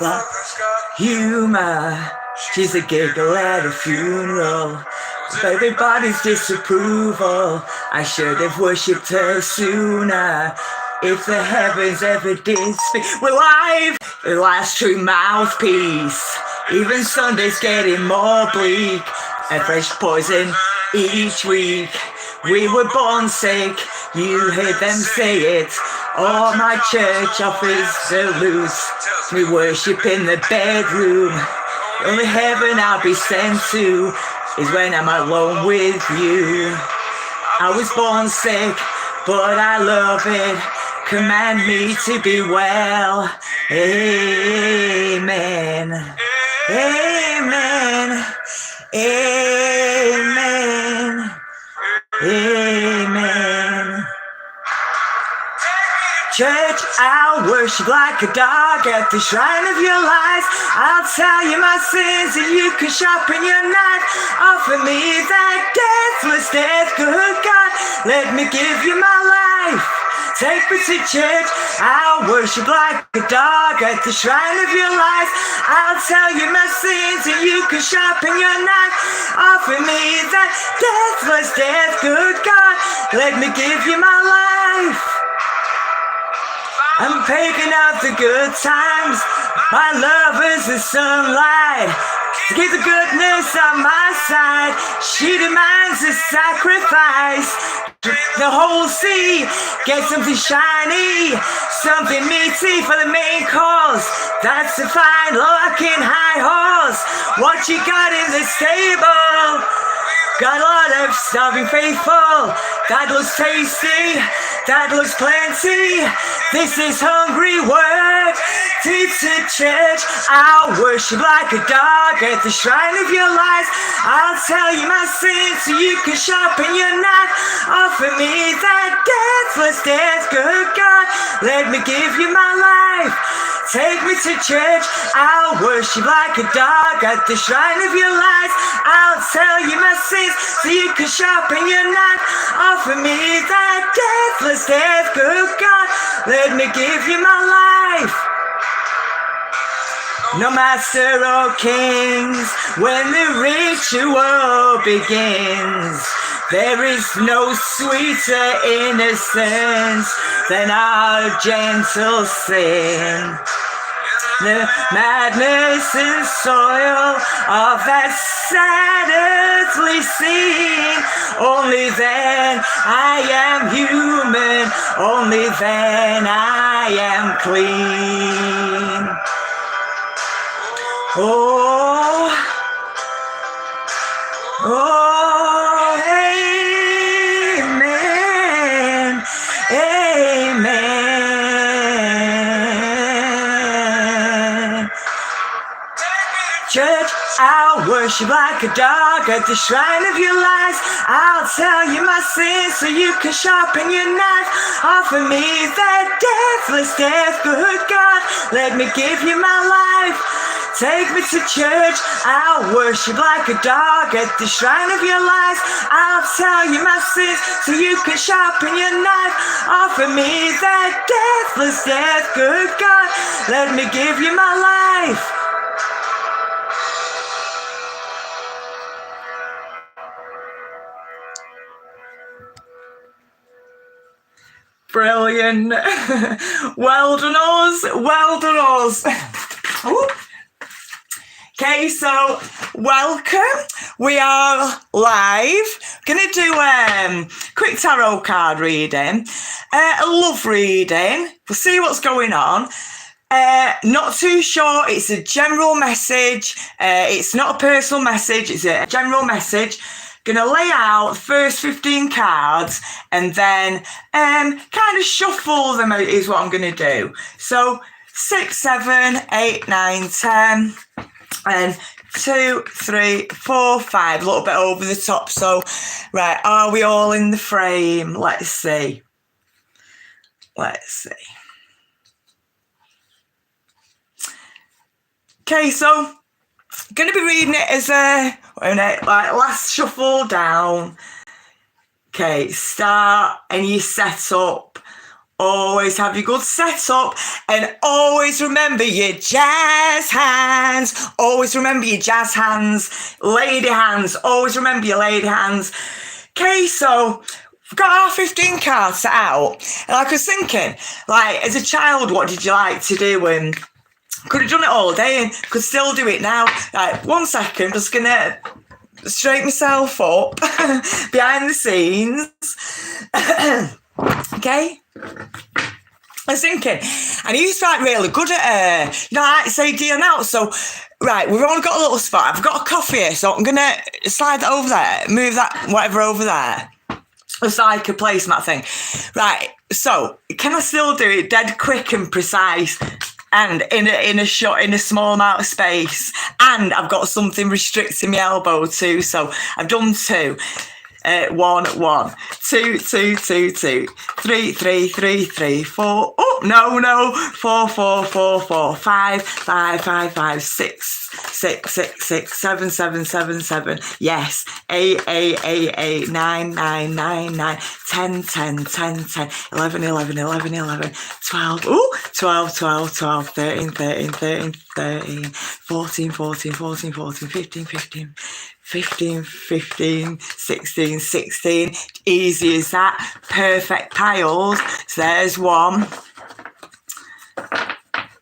of humor. She's a giggle at a funeral. With everybody's disapproval, I should have worshipped her sooner. If the heavens ever did speak, we're live, the last true mouthpiece. Even Sunday's getting more bleak. A fresh poison each week. We were born sick, you heard them say it. All my church offers the loose. We worship in the bedroom. Only heaven I'll be sent to is when I'm alone with you. I was born sick, but I love it. Command me to be well. Amen. Amen. Amen. Amen. Church, I'll worship like a dog at the shrine of your lies. I'll tell you my sins and you can sharpen your knife. Offer me that deathless death, good God, let me give you my life. Take me to church, I'll worship like a dog at the shrine of your lies. I'll tell you my sins and you can sharpen your knife. Offer me that deathless death, good God, let me give you my life. I'm picking up the good times, my love is the sunlight. To keep the goodness on my side, she demands a sacrifice. The whole sea, get something shiny, something meaty for the main course. That's a fine looking high horse. What you got in the stable? Got a lot of starving faithful. That looks tasty, that looks plenty. This is hungry work. To church, I'll worship like a dog at the shrine of your lies. I'll tell you my sins so you can sharpen your knife. Offer me that deathless death, good God, let me give you my life. Take me to church, I'll worship like a dog at the shrine of your lies. I'll tell you my sins so you can sharpen your knife. Offer me that deathless death, good God, let me give you my life. No master or kings, when the ritual begins, there is no sweeter innocence than our gentle sin. The madness and soil of that sad earthly scene. Only then I am human, only then I am clean. Oh, oh, amen, amen. Church, I'll worship like a dog at the shrine of your lies. I'll tell you my sins so you can sharpen your knife. Offer me that deathless death, good God, let me give you my life. Take me to church, I'll worship like a dog at the shrine of your lies. I'll tell you my sins so you can sharpen your knife. Offer me that deathless death, good God, let me give you my life. Brilliant. Well done us, well done us. Okay, so welcome. We are live. Gonna do quick tarot card reading, a love reading. We'll see what's going on. Not too sure. It's a general message. It's not a personal message. It's a general message. Gonna lay out the first 15 cards and then kind of shuffle them out is what I'm gonna do. So 6, 7, 8, 9, 10. And 2, 3, 4, 5, a little bit over the top. So, right, are we all in the frame? Let's see. Okay, so going to be reading it as a last shuffle down. Okay, start and you set up Always have your good setup, and always remember your jazz hands. Always remember your jazz hands, lady hands. Always remember your lady hands. Okay, so we've got our 15 cards set out, and I was thinking, like, as a child, what did you like to do? And could have done it all day, and could still do it now. Right, 1 second, just gonna straighten myself up behind the scenes. Okay. I was thinking, and he used to like really good at, like say dealing out. So, right, we've only got a little spot. I've got a coffee here, so I'm gonna slide that over there, move that whatever over there. It's like a placemat thing. Right, so can I still do it dead quick and precise? And in a small amount of space, and I've got something restricting my elbow too. So I've done 2. 1, 1, 2, 2, 2, 2, 3, 3, 3, 3, 4. Oh no, 4, 4, 4, 4, 5, 5, 5, 5, 6, 6, 6, 6, 7, 7, 7, 7. Yes, 8, 8, 8, 8, 9, 9, 9, 9, 10, 10, 10, 10, 11, 11, 11, 11, 12. Oh, 12, 12, 12, 13, 13, 13, 13, 14, 14, 14, 14, 15, 15. 15, 15, 16, 16. Easy as that. Perfect piles. So there's 1.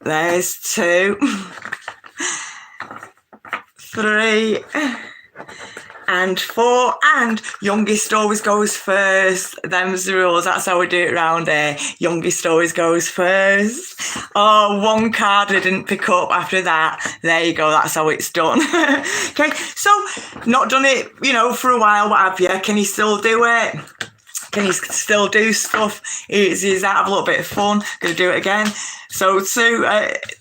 There's 2. 3. And 4. And youngest always goes first. Them's the rules. That's how we do it around here. Youngest always goes first. Oh, 1 card I didn't pick up after that. There you go. That's how it's done. Okay, so not done it, for a while, what have you. Can you still do it? Can you still do stuff? Easy as that. Have a little bit of fun. Gonna do it again. So 2,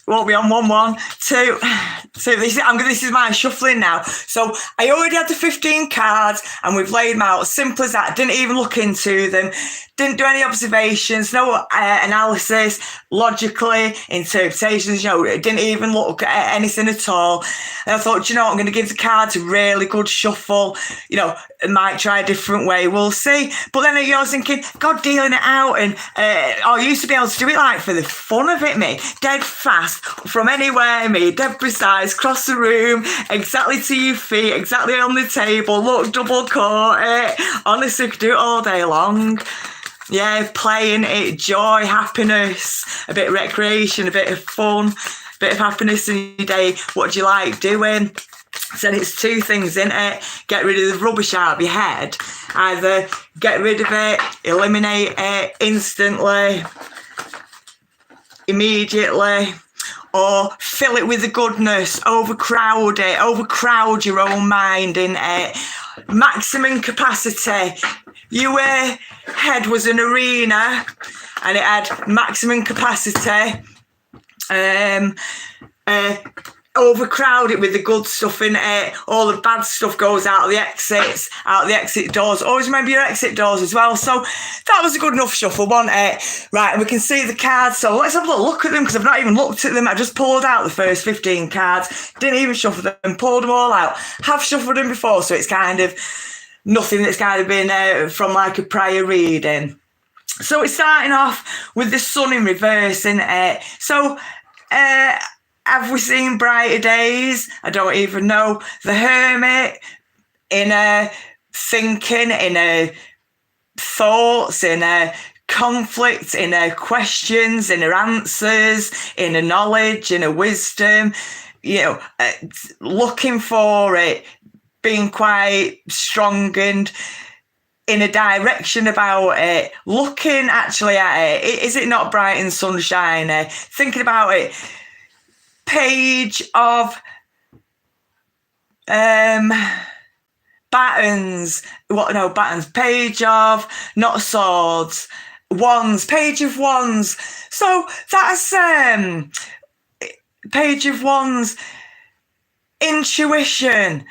won't be on 1, 1, 2. So this is my shuffling now. So I already had the 15 cards, and we've laid them out. Simple as that. Didn't even look into them. Didn't do any observations. No analysis, logically, interpretations. Didn't even look at anything at all. And I thought, I'm going to give the cards a really good shuffle. I might try a different way. We'll see. But then I was thinking, God, dealing it out, and I used to be able to do it like for the fun of it, me. Dead fast, from anywhere, me. Dead precise, cross the room, exactly to your feet, exactly on the table, look, double court it. Honestly, could do it all day long. Yeah, playing it, joy, happiness, a bit of recreation, a bit of fun, a bit of happiness in your day. What do you like doing? So it's 2 things, isn't it? Get rid of the rubbish out of your head. Either get rid of it, eliminate it instantly, immediately, or fill it with the goodness, overcrowd it, overcrowd your own mind in it. Maximum capacity. Your head was an arena, and it had maximum capacity. Overcrowd it with the good stuff in it. All the bad stuff goes out of the exits, out of the exit doors. Always remember your exit doors as well. So that was a good enough shuffle, wasn't it? Right, and we can see the cards. So let's have a little look at them, because I've not even looked at them. I just pulled out the first 15 cards. Didn't even shuffle them, pulled them all out. Have shuffled them before, so it's kind of nothing that's kind of been from like a prior reading. So it's starting off with the sun in reverse, isn't it? So, have we seen brighter days? I don't even know. The Hermit, in thinking, in thoughts, in conflict, in questions, in answers, in knowledge, in wisdom, looking for it, being quite strong and in a direction about it, looking actually at it. Is it not bright and sunshiny? Thinking about it. Page of battens. Battens. Page of, not swords, wands. Page of wands. So that's page of wands. Intuition.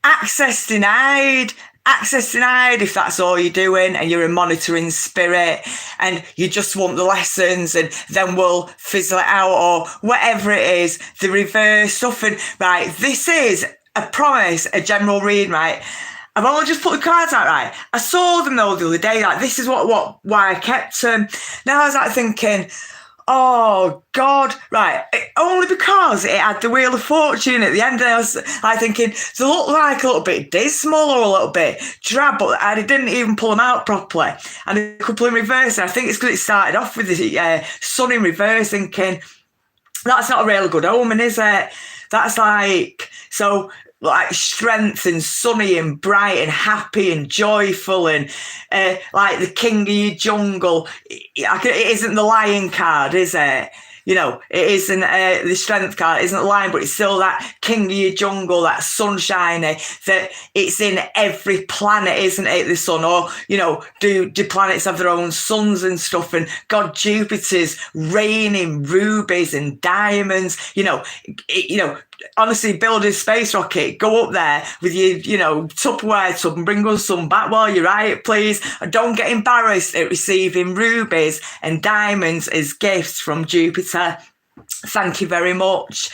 Access denied. Access denied if that's all you're doing and you're a monitoring spirit and you just want the lessons and then we'll fizzle it out or whatever it is, the reverse stuff. And right, this is a promise, a general read, right? I've only just put the cards out, right? I saw them though the other day, like this is why I kept them. Now I was like thinking, oh God, right, only because it had the Wheel of Fortune at the end. And I was like thinking, they look like a little bit dismal or a little bit drab, but I didn't even pull them out properly. And a couple in reverse, and I think it's because it started off with the sun in reverse, thinking, that's not a real good omen, is it? That's like, so like strength and sunny and bright and happy and joyful and like the king of your jungle. It isn't the lion card, is it? You know, it isn't the strength card, it isn't the lion, but it's still that king of your jungle, that sunshiny, that it's in every planet, isn't it, the sun? Or, you know, do planets have their own suns and stuff? And God, Jupiter's raining rubies and diamonds, you know, honestly, build a space rocket, go up there with your, you know, Tupperware tub and bring us some back while you're at it, please. And don't get embarrassed at receiving rubies and diamonds as gifts from Jupiter. Thank you very much.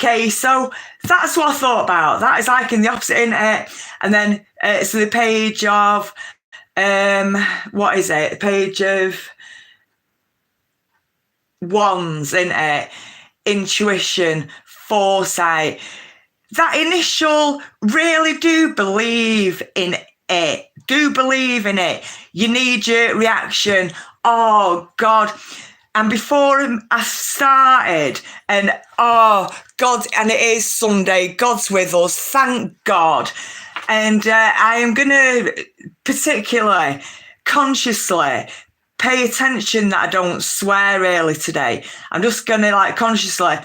Okay, so that's what I thought about. That is like in the opposite, isn't it? And then, so the page of, what is it? The page of wands, isn't it? Intuition, foresight. That initial, really do believe in it. Do believe in it. You need your reaction. Oh, God. And before I started, and oh, God, and it is Sunday, God's with us, thank God. And I am going to particularly, consciously, pay attention that I don't swear really today. I'm just going to like consciously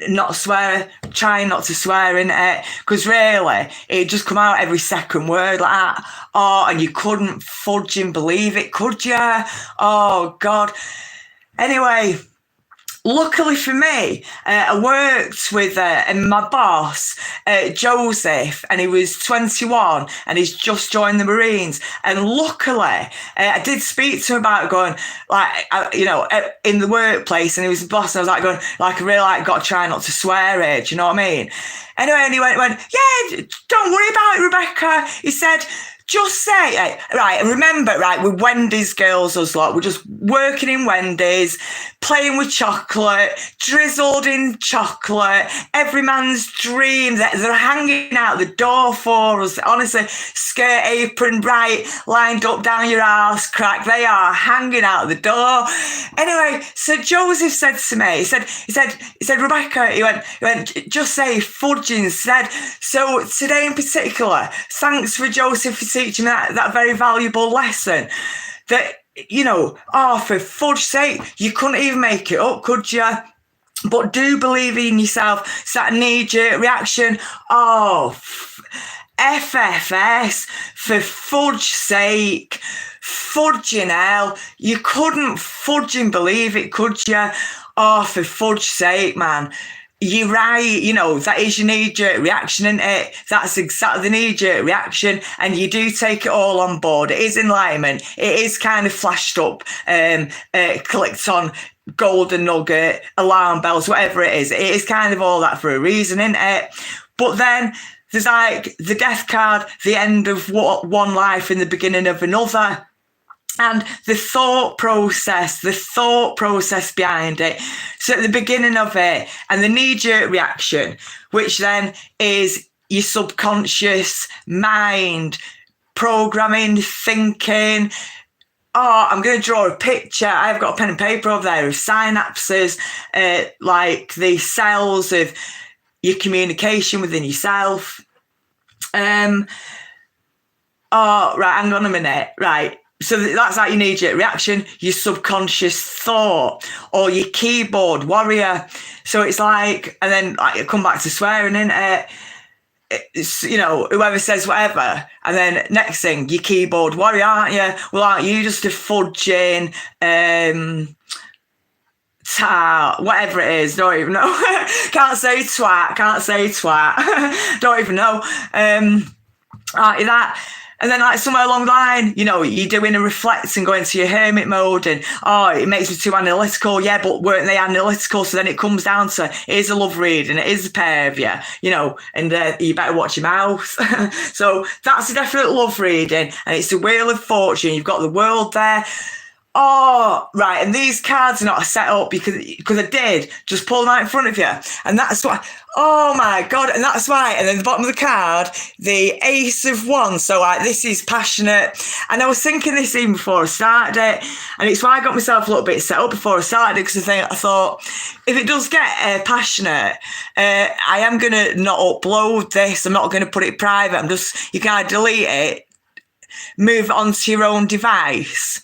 not swear, trying not to swear in it, because really it just come out every second word like that. Oh, and you couldn't fudge and believe it, could you? Oh God. Anyway, luckily for me, I worked with my boss, Joseph, and he was 21 and he's just joined the Marines. And luckily, I did speak to him about going, like, you know, in the workplace, and he was the boss. And I was like going, like, I really like got to try not to swear it. Do you know what I mean? Anyway, and he went, yeah, don't worry about it, Rebecca. He said, just say, right, and remember, right, with Wendy's girls, us lot, we're just working in Wendy's, playing with chocolate, drizzled in chocolate, every man's dream. They're hanging out the door for us. Honestly, skirt, apron, right, lined up down your arse crack. They are hanging out the door. Anyway, so Joseph said to me, he said, Rebecca, he went, just say fudging instead. So today in particular, thanks for Joseph for teaching me that very valuable lesson that, you know, oh, for fudge's sake, you couldn't even make it up, could you? But do believe in yourself. It's that knee-jerk reaction. Oh, FFS, for fudge's sake, fudging hell. You couldn't fudge and believe it, could you? Oh, for fudge's sake, man. You're right, you know, that is your knee-jerk reaction, isn't it? That's exactly the knee-jerk reaction, and you do take it all on board. It is enlightenment. It is kind of flashed up, clicked on golden nugget, alarm bells, whatever it is. It is kind of all that for a reason, isn't it? But then there's like the death card, the end of one life and the beginning of another. And the thought process behind it. So at the beginning of it, and the knee-jerk reaction, which then is your subconscious mind, programming, thinking. Oh, I'm going to draw a picture. I've got a pen and paper over there of synapses, like the cells of your communication within yourself. Oh, right, hang on a minute. Right. So that's like your knee-jerk reaction, your subconscious thought, or your keyboard warrior. So it's like, and then like come back to swearing, innit? It's, you know, whoever says whatever, and then next thing, your keyboard warrior, aren't you? Well, aren't you just a fudging, whatever it is, don't even know. Can't say twat. Don't even know. Aren't you that? And then like somewhere along the line, you know, you're doing a reflect and going to your hermit mode and, oh, it makes me too analytical. Yeah, but weren't they analytical? So then it comes down to, it is a love reading, it is a pair of you know, and you better watch your mouth. So that's a definite love reading. And it's the Wheel of Fortune. You've got the world there. Oh, right. And these cards are not set up because I did just pull them out in front of you. And that's why, oh my God. And that's why. And then the bottom of the card, the Ace of Wands. So like, this is passionate. And I was thinking this even before I started it. And it's why I got myself a little bit set up before I started it, because I thought, if it does get passionate, I am going to not upload this. I'm not going to put it private. You can delete it, move it onto your own device.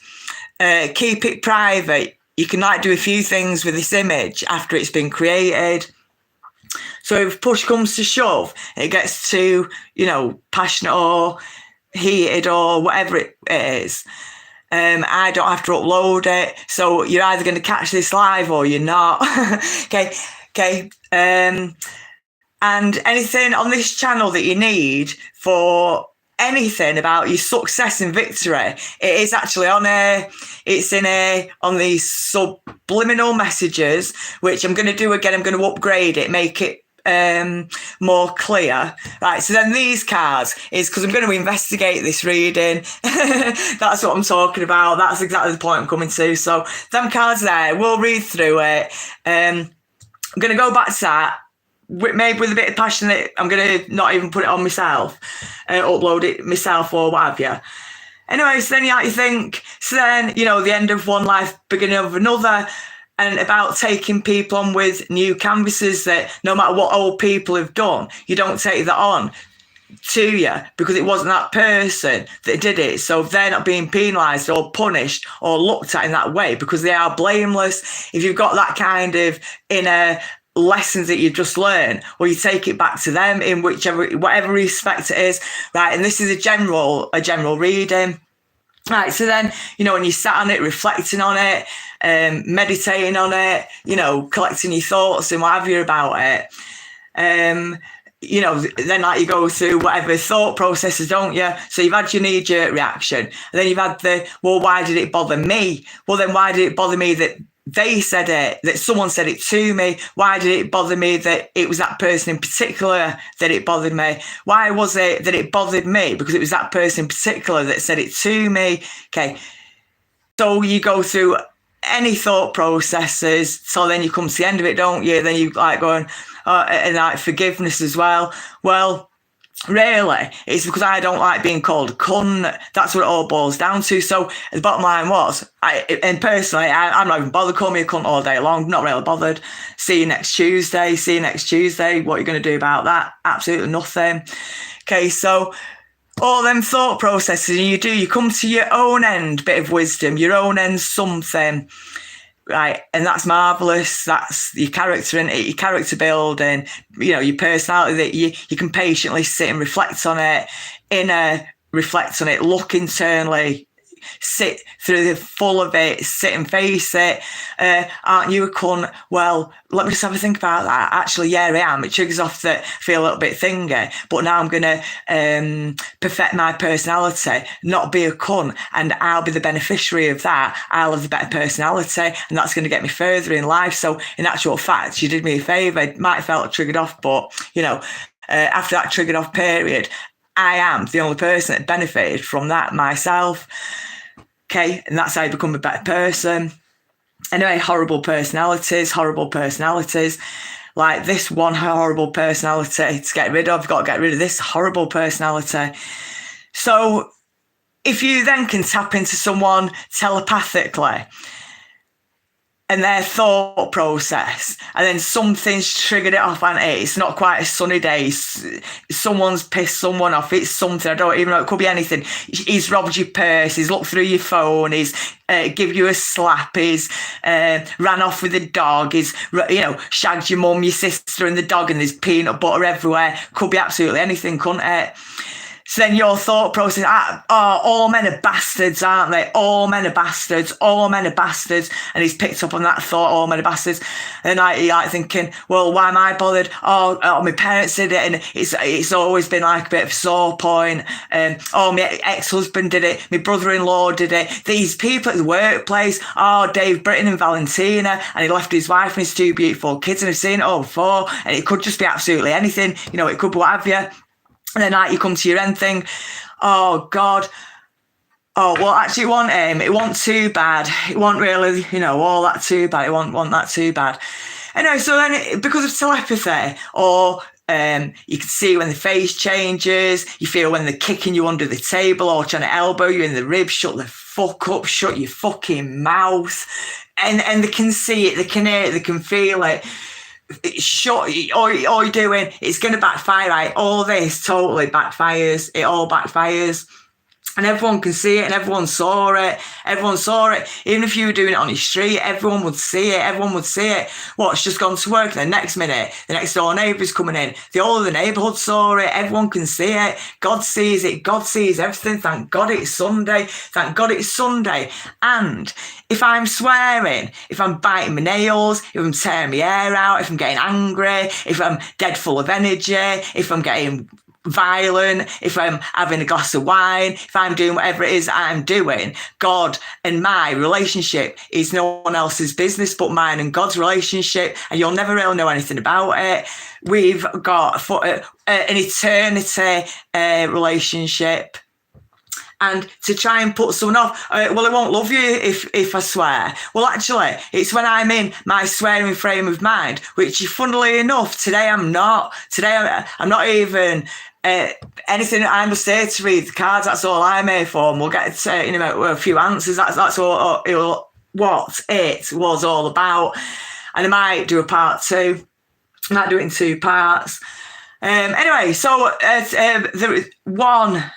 Keep it private. You can like do a few things with this image after it's been created. So if push comes to shove, it gets too, you know, passionate or heated or whatever it is, I don't have to upload it. So you're either going to catch this live or you're not. Okay. And anything on this channel that you need for anything about your success and victory, it is actually on it's on these subliminal messages, which I'm going to do again. I'm going to upgrade it, make it more clear. Right, so then these cards is because I'm going to investigate this reading. That's what I'm talking about. That's exactly the point I'm coming to. So them cards there, we'll read through it. I'm going to go back to that, maybe with a bit of passion. That I'm going to not even put it on myself, upload it myself or what have you. Anyway, so then you think, so then, you know, the end of one life, beginning of another, and about taking people on with new canvases that no matter what old people have done, you don't take that on to you because it wasn't that person that did it. So they're not being penalised or punished or looked at in that way because they are blameless. If you've got that kind of inner lessons that you've just learned, well, you take it back to them in whatever respect it is, right? And this is a general reading, right? So then, you know, when you sat on it, reflecting on it, meditating on it, you know, collecting your thoughts and what have you about it, you know, then like you go through whatever thought processes, don't you? So you've had your knee-jerk reaction, and then you've had well, why did it bother me? Well, then why did it bother me that they said it, that someone said it to me? Why did it bother me that it was that person in particular that it bothered me? Why was it that it bothered me? Because it was that person in particular that said it to me. Okay. So you go through any thought processes. So then you come to the end of it, don't you? Then you like going, and like forgiveness as well. Well, really, it's because I don't like being called a cunt. That's what it all boils down to. So the bottom line was, I'm not even bothered. Call me a cunt all day long. Not really bothered. See you next Tuesday. What are you going to do about that? Absolutely nothing. Okay, so all them thought processes you come to your own end, bit of wisdom, your own end something. Right, and that's marvellous. That's your character and your character building, you know, your personality, that you can patiently sit and reflect on it, reflect on it, look internally, sit through the full of it, sit and face it. Aren't you a cunt? Well, let me just have a think about that. Actually, yeah, I am. It triggers off that feel a little bit thingy, but now I'm going to perfect my personality, not be a cunt, and I'll be the beneficiary of that. I'll have the better personality, and that's going to get me further in life. So in actual fact, you did me a favour. It might have felt triggered off, but, you know, after that triggered off period, I am the only person that benefited from that myself. Okay, and that's how you become a better person. Anyway, horrible personalities. Like this one horrible personality to get rid of. You've got to get rid of this horrible personality. So if you then can tap into someone telepathically and their thought process, and then something's triggered it off, and it's not quite a sunny day, someone's pissed someone off, it's something, I don't even know, it could be anything. He's robbed your purse, he's looked through your phone, he's give you a slap, he's ran off with the dog, he's, you know, shagged your mum, your sister and the dog, and there's peanut butter everywhere. Could be absolutely anything, couldn't it? So then your thought process, all men are bastards, aren't they? All men are bastards, all men are bastards. And he's picked up on that thought, all men are bastards. And he like thinking, well, why am I bothered? Oh, my parents did it. And it's always been like a bit of a sore point. My ex-husband did it. My brother-in-law did it. These people at the workplace, Dave Britton and Valentina. And he left his wife and his two beautiful kids. And I've seen it all before. And it could just be absolutely anything. It could be what have you. And then you come to your end thing, oh God, actually it wasn't too bad. It wasn't really, all that too bad. It wasn't that too bad. Anyway, so then because of telepathy, or you can see when the face changes, you feel when they're kicking you under the table or trying to elbow you in the ribs, shut the fuck up, shut your fucking mouth. And they can see it, they can hear it, they can feel it. Shut, all you're doing, it's going to backfire, right? All this totally backfires. It all backfires. And everyone can see it, and everyone saw it. Everyone saw it. Even if you were doing it on your street, everyone would see it. Everyone would see it. It's just gone to work. And the next minute, the next door neighbour's coming in. The whole of the neighbourhood saw it. Everyone can see it. God sees it. God sees everything. Thank God it's Sunday. Thank God it's Sunday. And if I'm swearing, if I'm biting my nails, if I'm tearing my hair out, if I'm getting angry, if I'm dead full of energy, if I'm getting violent, if I'm having a glass of wine, if I'm doing whatever it is I'm doing, God and my relationship is no one else's business but mine and God's relationship, and you'll never really know anything about it. We've got an eternity relationship. And to try and put someone off, I won't love you if I swear. Well, actually, it's when I'm in my swearing frame of mind, which, funnily enough, today I'm not. Today I'm not even anything I'm just here to read the cards. That's all I'm here for. And we'll get to, a few answers. That's all what it was all about. And I might do a part 2. I might do it in 2 parts. Anyway, so there is one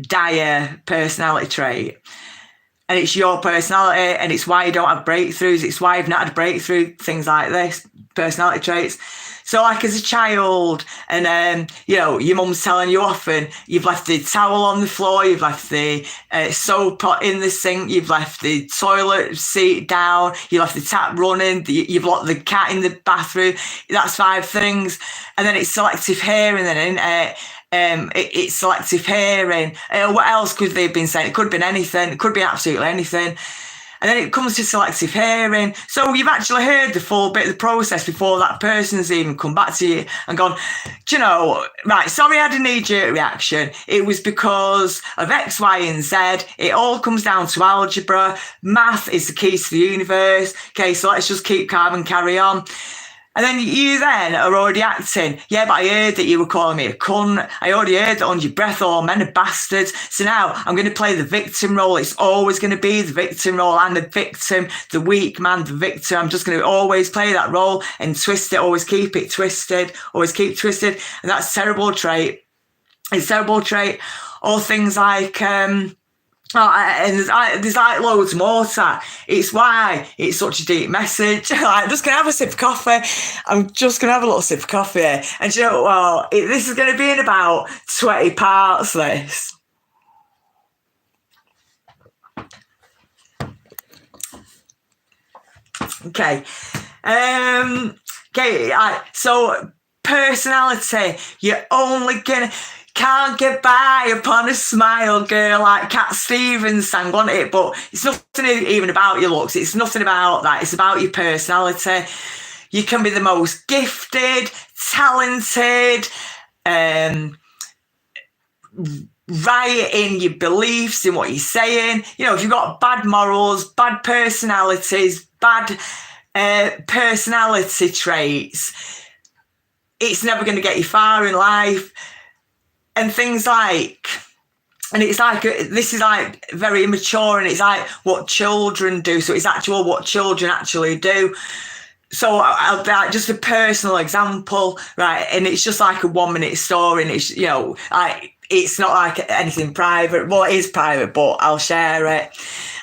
dire personality trait, and it's your personality, and it's why you don't have breakthroughs. It's why you've not had a breakthrough, things like this, personality traits. So like as a child, and your mum's telling you often, you've left the towel on the floor, you've left the soap pot in the sink, you've left the toilet seat down, you left the tap running, you've locked the cat in the bathroom. That's 5 things. And then it's selective hearing, then it's selective hearing. What else could they have been saying? It could have been anything. It could be absolutely anything. And then it comes to selective hearing. So you've actually heard the full bit of the process before that person's even come back to you and gone, right, sorry I had a knee-jerk reaction. It was because of X, Y, and Z. It all comes down to algebra. Math is the key to the universe. Okay, so let's just keep calm and carry on. And then you then are already acting. Yeah, but I heard that you were calling me a cunt. I already heard that under your breath, all men are bastards. So now I'm going to play the victim role. It's always going to be the victim role. I'm the victim, the weak man, the victim. I'm just going to always play that role and twist it. Always keep it twisted. Always keep twisted. And that's a terrible trait. It's a terrible trait. Or things like... and there's like loads more to that. It's why it's such a deep message. I'm just going to have a sip of coffee. I'm just going to have a little sip of coffee. And this is going to be in about 20 parts, this. Okay. So personality, you're only going to... Can't get by upon a smile, girl, like Cat Stevens sang, wasn't it? But it's nothing even about your looks. It's nothing about that. It's about your personality. You can be the most gifted, talented, right in your beliefs, in what you're saying. If you've got bad morals, bad personalities, bad personality traits, it's never going to get you far in life. And things like, and it's like, this is like very immature, and it's like what children do. So it's what children actually do. So I'll like just a personal example, right? And it's just like a 1-minute story, and it's, like it's not like anything private. Well, it is private, but I'll share it.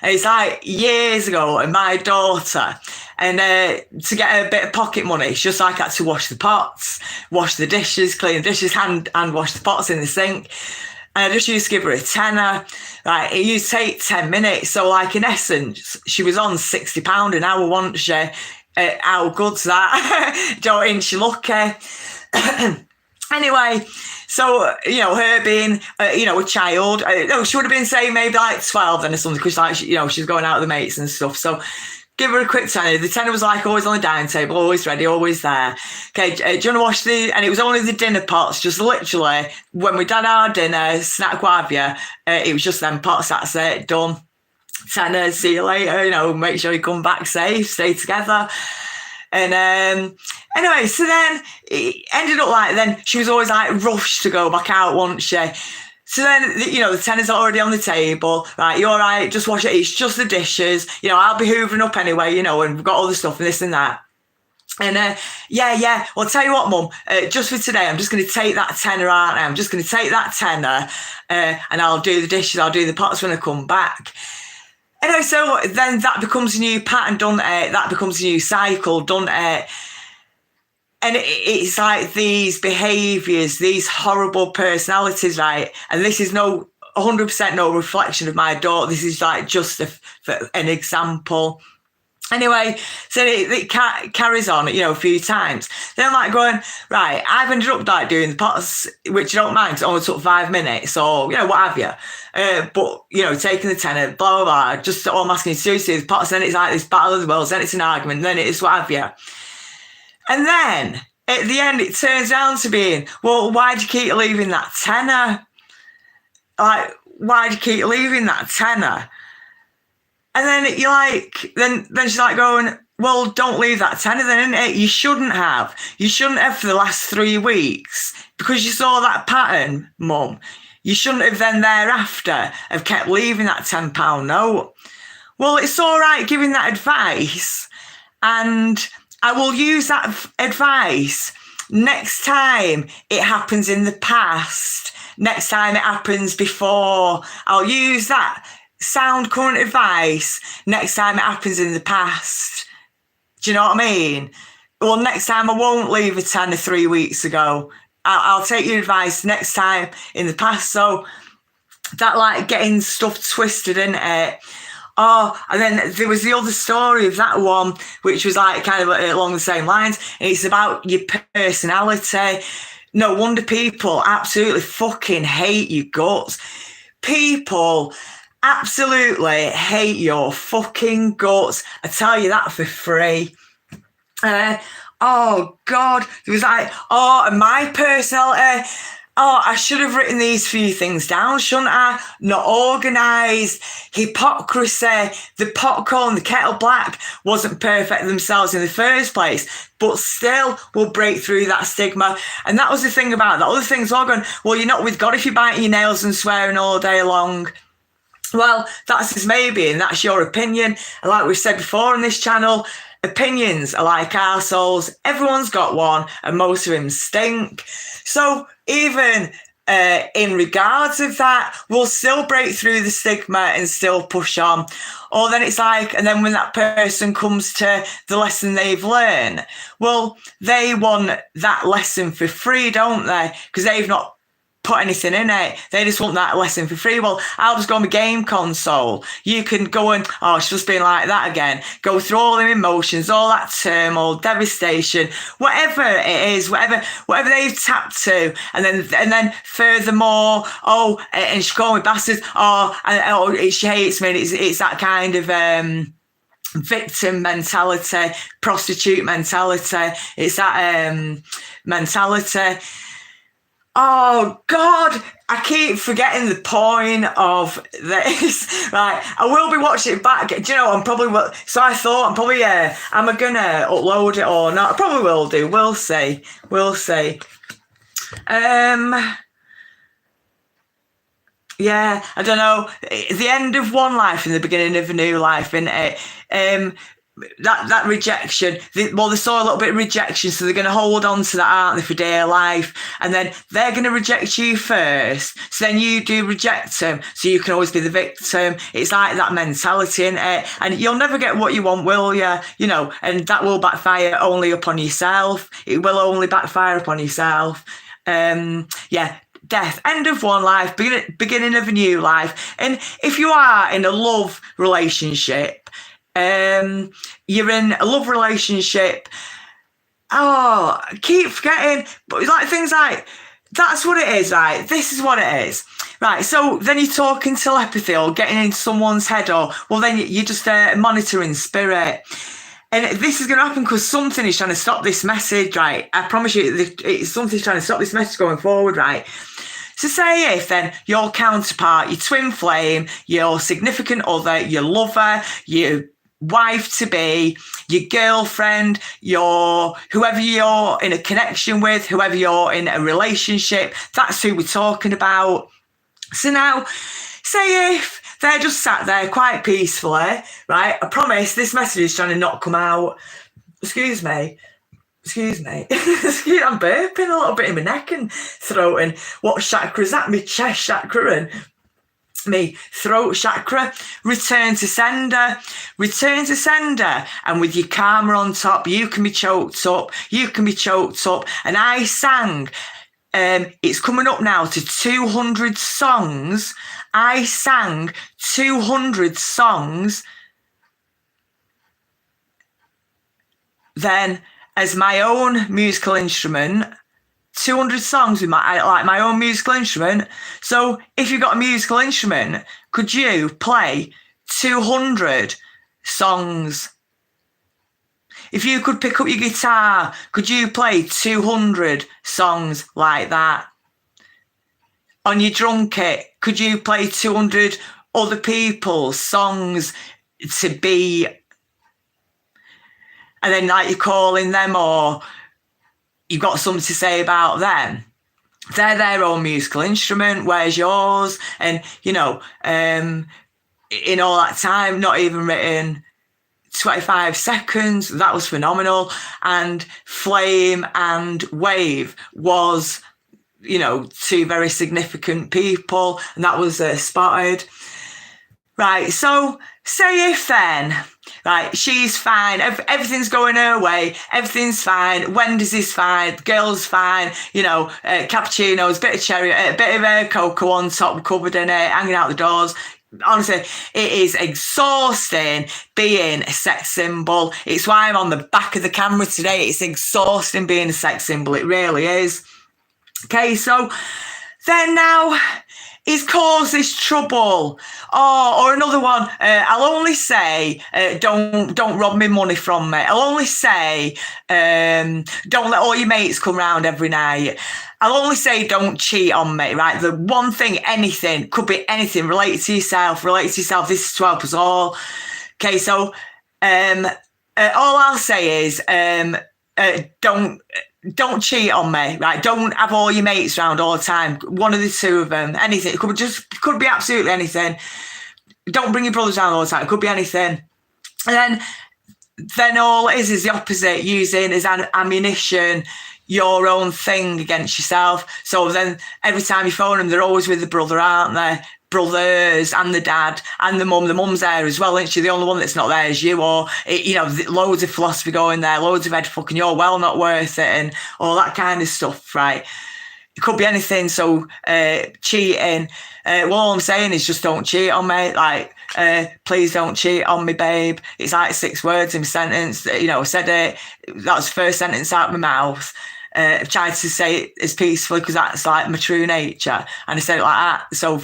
And it's like years ago, and my daughter, and to get a bit of pocket money, it's just like I had to wash the pots, wash the dishes, clean the dishes, and wash the pots in the sink. And I just used to give her a tenner. Like, it used to take 10 minutes. So, like, in essence, she was on £60 an hour, wasn't she? How good's that? Don't she lucky? Anyway, so, you know, her being, you know, a child, she would have been saying maybe like 12 then or something, because, like, you know, she's going out with the mates and stuff. So give her a quick tenner. The tenner was like always on the dining table, always ready, always there. Okay, do you want to wash the, and it was only the dinner pots, just literally, when we'd had our dinner, snack what have you, it was just them pots, that's it, done. Tenner, see you later, you know, make sure you come back safe, stay together. And anyway, so then it ended up like, then she was always like rushed to go back out, wasn't she? So then, you know, the tenner's already on the table. Right, you're all right, just wash it. It's just the dishes. You know, I'll be hoovering up anyway, you know, and we've got all the stuff and this and that. And yeah. Well, I'll tell you what, Mum, just for today, I'm just going to take that tenner, aren't I? I'm just going to take that tenner and I'll do the dishes, I'll do the pots when I come back. Anyway, so then that becomes a new pattern, doesn't it? That becomes a new cycle, doesn't it? And it's like these behaviours, these horrible personalities, right? And this is 100% no reflection of my daughter. This is like just an example. Anyway, so it carries on, you know, a few times. Then I'm like going, right, I've ended up like doing the pots, which I don't mind, 'cause it only took 5 minutes or, you know, what have you. But, you know, taking the tenner, blah, blah, blah, just all I'm asking you to do is do the pots. Then it's like this battle of the worlds, then it's an argument, then it's what have you. And then at the end, it turns down to being, well, why do you keep leaving that tenner? Like, why do you keep leaving that tenner? And then you're like, then she's like going, well, don't leave that tenner then, innit? You shouldn't have. You shouldn't have for the last 3 weeks because you saw that pattern, Mum. You shouldn't have then thereafter have kept leaving that £10 note. Well, it's all right giving that advice, and I will use that advice next time it happens in the past, next time it happens before. I'll use that sound current advice next time it happens in the past. Do you know what I mean? Well, next time I won't leave a tenner 3 weeks ago. I'll take your advice next time in the past. So that, like, getting stuff twisted, isn't it? Oh, and then there was the other story of that one, which was like kind of along the same lines. And it's about your personality. No wonder people absolutely fucking hate your guts. People absolutely hate your fucking guts. I tell you that for free. Oh, God. There was like, oh, and my personality. Oh, I should have written these few things down, shouldn't I? Not organised, hypocrisy, the pot calling the kettle black wasn't perfect themselves in the first place, but still will break through that stigma. And that was the thing about that. Other things all going, well, you're not with God if you're biting your nails and swearing all day long. Well, that's his maybe, and that's your opinion. And like we've said before on this channel, opinions are like arseholes. Everyone's got one, and most of them stink. So even in regards of that, we'll still break through the stigma and still push on. Or then it's like, and then when that person comes to the lesson they've learned, well, they want that lesson for free, don't they? Because they've not put anything in it. They just want that lesson for free. Well, I'll just go on my game console. You can go and, oh, she's just been like that again. Go through all the emotions, all that turmoil, devastation, whatever it is, whatever they've tapped to. And then furthermore, oh, and she's calling me bastards. Oh, she hates me. And it's that kind of, victim mentality, prostitute mentality. It's that, mentality. Oh, God, I keep forgetting the point of this. Right, I will be watching it back. Do you know, I'm probably... So I thought, am I going to upload it or not? I probably will do. We'll see. Yeah, I don't know. The end of one life and the beginning of a new life, isn't it? that rejection, they saw a little bit of rejection, so they're going to hold on to that, aren't they, for dear life? And then they're going to reject you first, so then you do reject them, so you can always be the victim. It's like that mentality, isn't it? And you'll never get what you want, will you? You know, and that will backfire only upon yourself. It will only backfire upon yourself. Death, end of one life, beginning of a new life. And if you are in a love relationship, you're in a love relationship, keep forgetting, but like things like, that's what it is, right? This is what it is, right? So then you're talking telepathy or getting into someone's head, or, well, then you're just monitoring spirit. And this is going to happen because something is trying to stop this message, right? I promise you, something's trying to stop this message going forward, right? So say if then your counterpart, your twin flame, your significant other, your lover, your wife-to-be, your girlfriend, whoever you're in a connection with, whoever you're in a relationship, that's who we're talking about. So now, say if they're just sat there quite peacefully, right? I promise this message is trying to not come out. Excuse me. I'm burping a little bit in my neck and throat. And what chakra is that? My chest chakra and me throat chakra. Return to sender, and with your karma on top, you can be choked up, and I sang, it's coming up now to 200 songs. I sang 200 songs then as my own musical instrument. 200 songs with my own musical instrument. So if you've got a musical instrument, could you play 200 songs? If you could pick up your guitar, could you play 200 songs like that? On your drum kit, could you play 200 other people's songs to be, and then like you're calling them, or you've got something to say about them? They're their own musical instrument. Where's yours? And, in all that time, not even written 25 seconds. That was phenomenal. And Flame and Wave was, two very significant people. And that was spotted. Right, so say if then, right, she's fine, everything's going her way, everything's fine, Wendy's is fine, girl's fine, cappuccinos, bit of cherry, a bit of cocoa on top, covered in it, hanging out the doors. Honestly, it is exhausting being a sex symbol. It's why I'm on the back of the camera today. It's exhausting being a sex symbol, it really is. Okay, so then now, he's caused this trouble. Or another one, I'll only say, don't rob me money from me. I'll only say, don't let all your mates come round every night. I'll only say, don't cheat on me, right? The one thing, anything, could be anything, related to yourself. This is to help us all. Okay, so all I'll say is, don't cheat on me, right? Don't have all your mates around all the time. One of the two of them, anything. It could be absolutely anything. Don't bring your brothers around all the time. It could be anything. And then all it is the opposite, using as ammunition your own thing against yourself. So then every time you phone them, they're always with the brother, aren't they? Brothers and the dad and the mum. The mum's there as well, isn't she? The only one that's not there is you. Or, loads of philosophy going there, loads of head fucking, you're well not worth it, and all that kind of stuff, right? It could be anything. So cheating. All I'm saying is just don't cheat on me. Like, please don't cheat on me, babe. It's like 6 words in a sentence. I said it. That was the first sentence out of my mouth. I've tried to say it as peacefully because that's like my true nature. And I said it like that. So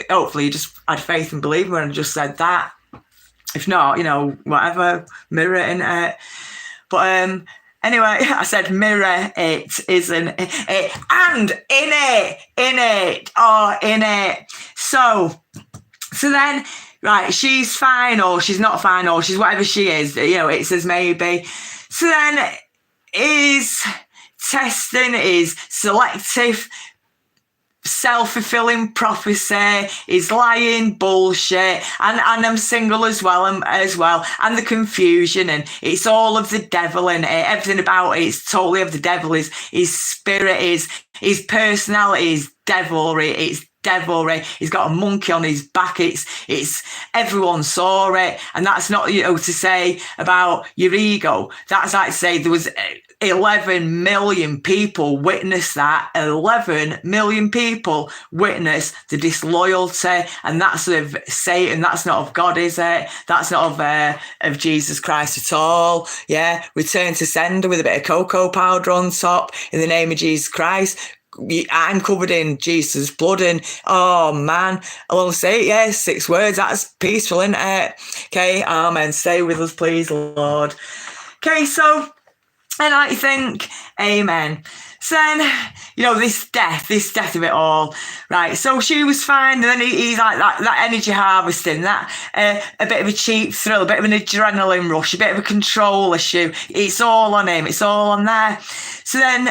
hopefully you just had faith and believe me when I just said that. If not, whatever, mirror it, innit? But anyway, I said mirror it, isn't it? And in it. So then, right, she's fine or she's not fine or she's whatever she is, it says maybe. So then testing is selective self-fulfilling prophecy, is lying, bullshit, and I'm single as well, and the confusion, and it's all of the devil, and everything about it is totally of the devil. His spirit, his personality is devilry. It's devilry. He's got a monkey on his back. It's everyone saw it, and that's not to say about your ego. That's like to say there was 11 million people witness that. 11 million people witness the disloyalty, and that's of Satan. That's not of God, is it? That's not of Jesus Christ at all. Yeah, return to sender with a bit of cocoa powder on top in the name of Jesus Christ. I'm covered in Jesus' blood, and oh man, I'll say it, yeah, 6 words. That's peaceful, isn't it? Okay, amen. Stay with us, please, Lord. Okay, so. And I think, amen. So then, this death of it all, right? So she was fine, and then he's like that energy harvesting, that a bit of a cheap thrill, a bit of an adrenaline rush, a bit of a control issue. It's all on him. It's all on there. So then,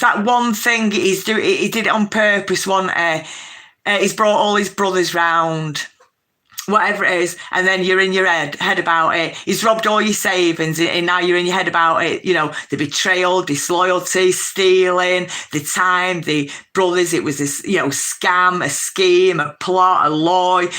that one thing he did it on purpose. He's brought all his brothers round, whatever it is, and then you're in your head about it. He's robbed all your savings, and now you're in your head about it. The betrayal, disloyalty, stealing, the time, the brothers. It was this, scam, a scheme, a plot, a lie,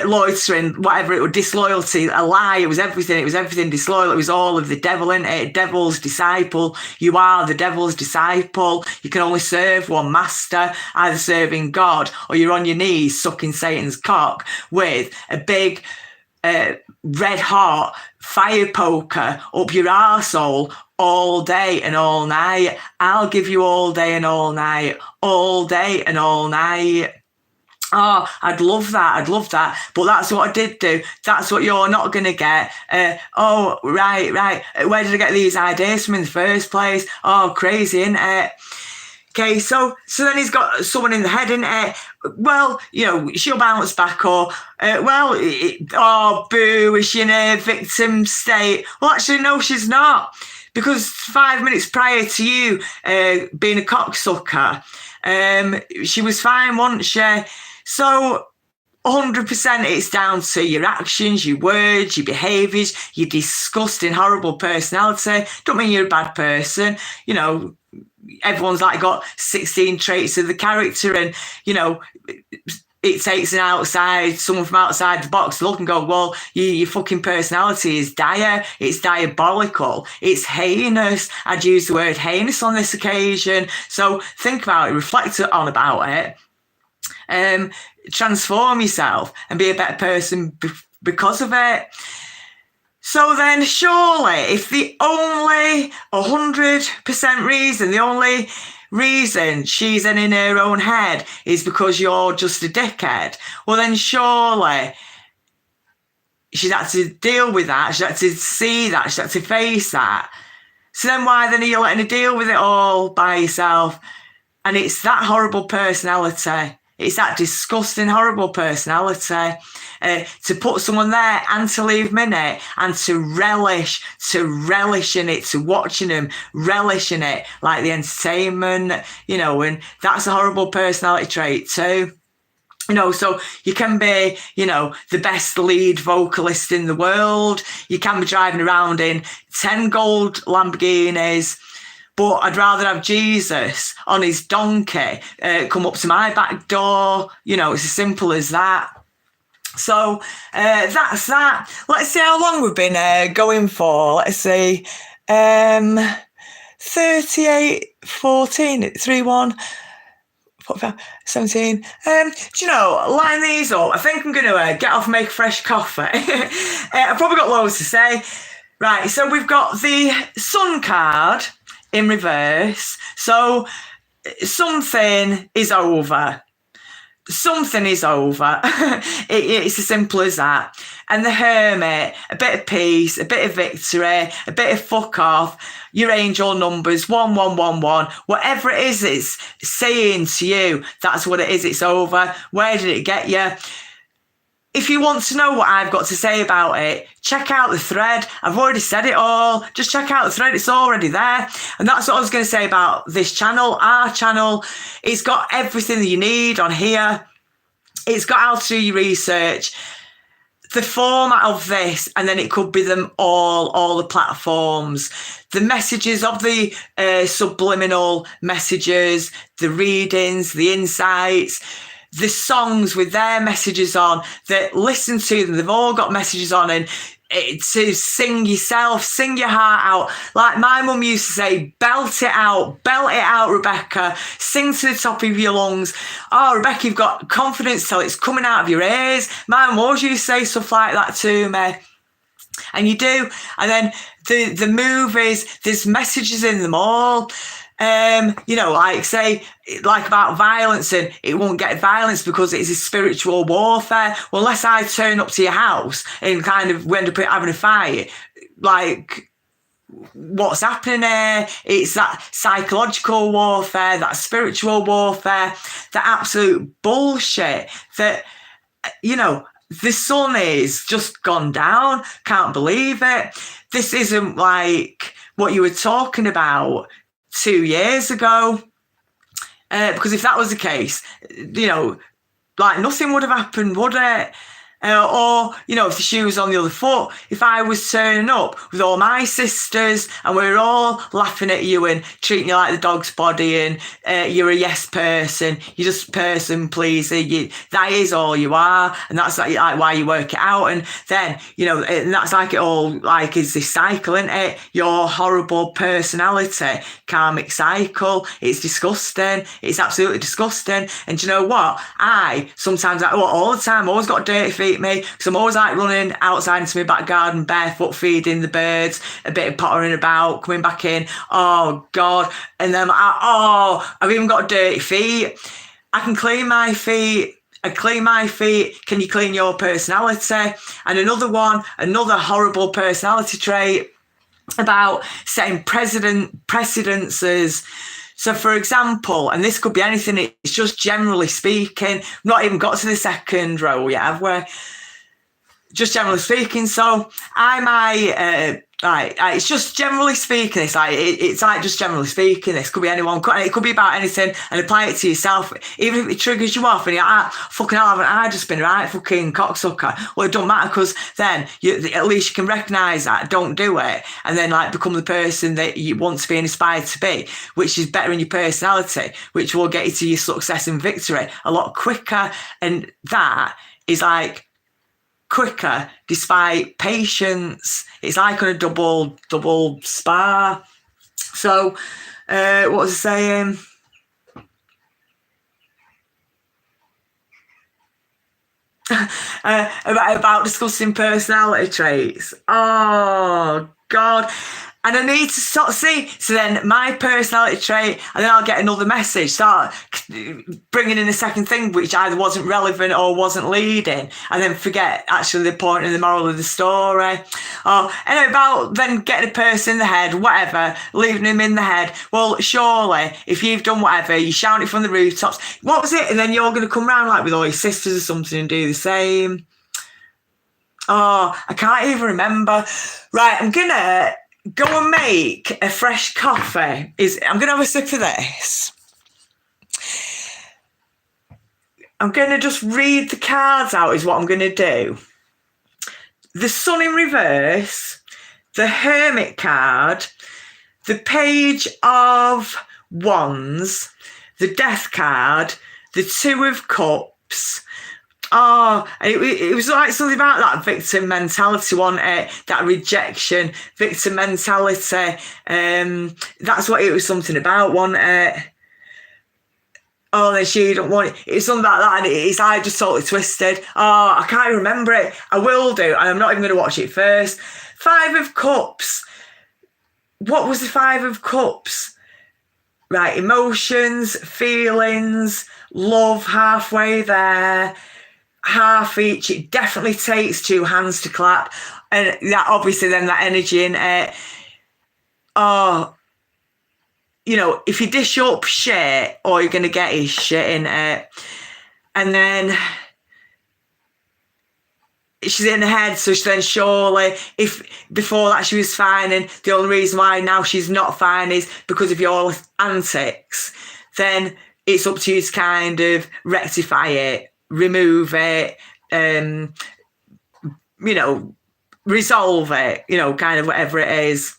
loitering, whatever it was, disloyalty, a lie. It was everything disloyal. It was all of the devil, in it. Devil's disciple. You are the devil's disciple. You can only serve one master, either serving God or you're on your knees sucking Satan's cock with a big red hot fire poker up your arsehole all day and all night. I'll give you all day and all night, all day and all night. Oh, I'd love that. But that's what I did do. That's what you're not going to get. Right. Where did I get these ideas from in the first place? Oh, crazy, isn't it? Okay, so then he's got someone in the head, isn't it? Well, she'll bounce back, or, boo, is she in a victim state? Well, actually, no, she's not. Because 5 minutes prior to you being a cocksucker, she was fine, wasn't she? So 100% it's down to your actions, your words, your behaviours, your disgusting, horrible personality. Don't mean you're a bad person. Everyone's got 16 traits of the character, and, it takes someone from outside the box to look and go, well, your fucking personality is dire. It's diabolical. It's heinous. I'd use the word heinous on this occasion. So think about it, reflect on about it. Transform yourself and be a better person because of it. So then surely if the only 100% reason, the only reason she's in her own head is because you're just a dickhead, well then surely she's had to deal with that, she's had to see that, she's had to face that. So then why then are you letting her deal with it all by yourself? And it's that horrible personality. It's that disgusting, horrible personality to put someone there and to leave them in it and to relish in it, to watching them, relishing it like the entertainment, and that's a horrible personality trait too. So you can be, the best lead vocalist in the world. You can be driving around in 10 gold Lamborghinis, but I'd rather have Jesus on his donkey come up to my back door. It's as simple as that. So that's that. Let's see how long we've been going for. Let's see. 38, 14, 3, 1, 45, 17. Line these up. I think I'm going to get off and make a fresh coffee. I've probably got loads to say. Right, so we've got the Sun card in reverse. So something is over. Something is over. It's as simple as that. And the Hermit, a bit of peace, a bit of victory, a bit of fuck off. Your angel numbers, 1111, whatever it is it's saying to you, that's what it is. It's over. Where did it get you? if you want to know what I've got to say about it, check out the thread. I've already said it all. Just check out the thread. It's already there. And that's what I was going to say about this channel, our channel. It's got everything that you need on here. It's got how to do your research, the format of this, and then it could be them all the platforms, the messages of the subliminal messages, the readings, the insights, the songs with their messages on, that listen to them, they've all got messages on, and to sing yourself, sing your heart out. Like my mum used to say, belt it out, Rebecca, sing to the top of your lungs. Oh, Rebecca, you've got confidence till it's coming out of your ears. My mum always used to say stuff like that to me. And you do. And then the movies, there's messages in them all. Like say, like about violence, and it won't get violence because it's a spiritual warfare. Well, unless I turn up to your house and kind of we end up having a fight, like what's happening here? It's that psychological warfare, that spiritual warfare, that absolute bullshit that, the sun is just gone down. Can't believe it. This isn't like what you were talking about 2 years ago, because if that was the case, like nothing would have happened, would it? Or, if the shoe was on the other foot, if I was turning up with all my sisters and we were all laughing at you and treating you like the dog's body and you're a yes person, you're just person pleaser, that is all you are, and that's like why you work it out. And then, and that's like it all, like is this cycle, isn't it? Your horrible personality, karmic cycle. It's disgusting. It's absolutely disgusting. And do you know what? All the time, always got dirty feet, me, because I'm always like running outside into my back garden barefoot, feeding the birds, a bit of pottering about, coming back in. Oh God. And then I've even got dirty feet. I can clean my feet. Can you clean your personality? And another horrible personality trait about setting precedences. So, for example, and this could be anything, it's just generally speaking, we've not even got to the second row yet, have we? Just generally speaking. So, it's just generally speaking. It's like just generally speaking. This could be anyone. It could be about anything, and apply it to yourself. Even if it triggers you off, and you're like, fucking hell, haven't I just been right fucking cocksucker? Well, it don't matter, because then at least you can recognise that. Don't do it, and then like become the person that you want to be and aspire to be, which is better in your personality, which will get you to your success and victory a lot quicker. And that is like quicker despite patience. It's like on a double spar. So what was I saying? About discussing personality traits. Oh God. And I need to sort of see. So then my personality trait, and then I'll get another message, start bringing in a second thing, which either wasn't relevant or wasn't leading, and then forget actually the point and the moral of the story. And about then getting a person in the head, whatever, leaving him in the head. Well, surely, if you've done whatever, you shout it from the rooftops. What was it? And then you're going to come round like with all your sisters or something and do the same. Oh, I can't even remember. Right, I'm going to go and make a fresh coffee. I'm going to have a sip of this. I'm going to just read the cards out is what I'm going to do. The Sun in reverse, the Hermit card, the Page of Wands, the Death card, the Two of Cups. Oh, it was like something about that victim mentality, wasn't it? That rejection, victim mentality. That's what it was something about, wasn't it? Oh, then she don't want it. It's something like that, and it's like just totally twisted. Oh, I can't remember it. I will do, and I'm not even going to watch it first. Five of Cups. What was the Five of Cups? Right, emotions, feelings, love, halfway there. Half each. It definitely takes two hands to clap, and that obviously then that energy in it. Oh, if you dish up shit, all you're gonna get is shit in it. And then she's in her head, so then surely, if before that she was fine, and the only reason why now she's not fine is because of your antics, then it's up to you to kind of rectify it, remove it, resolve it, kind of whatever it is.